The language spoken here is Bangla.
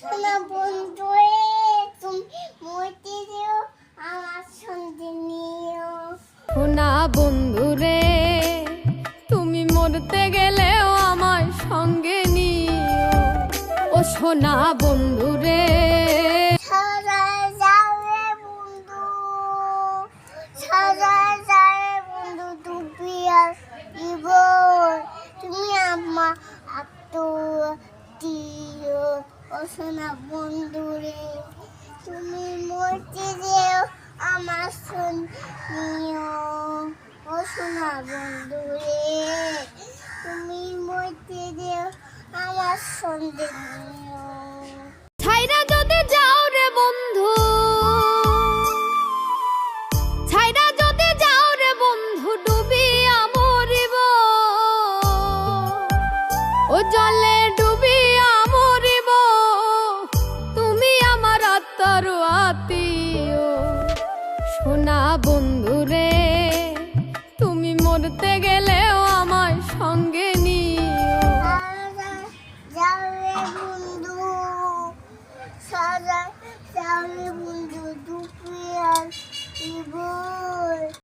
শোনা বন্ধু তুমি মরতে দিও আমার সঙ্গে নিও। শোনা বন্ধু রে তুমি মরতে গেলেও আমার সঙ্গে নিও। ও শোনা বন্ধু রে সারা যাবে বন্ধু, সারা যাবে বন্ধু, তুমি আসিব তুমি আমার আত্মীয়। ও শোনা বন্ধু রে তুমি মরতে দিও আমার সঙ্গে নিও। ও শোনা বন্ধু রে তুমি মরতে দিও আমার সঙ্গে নিও। ছাইরা যদি যাও রে বন্ধু, ছাইরা যদি যাও রে বন্ধু, ডুবিয়া মরিব ও জলে ডুবিয়া মরিব। তুমি আমার আত্মার আত্মীয়। শোনা বন্ধু রে তুমি মরতে গেলেও আমার সঙ্গে নিও। যাবে বন্ধু, সারা যাবে বন্ধু, দুপুরে আসিব।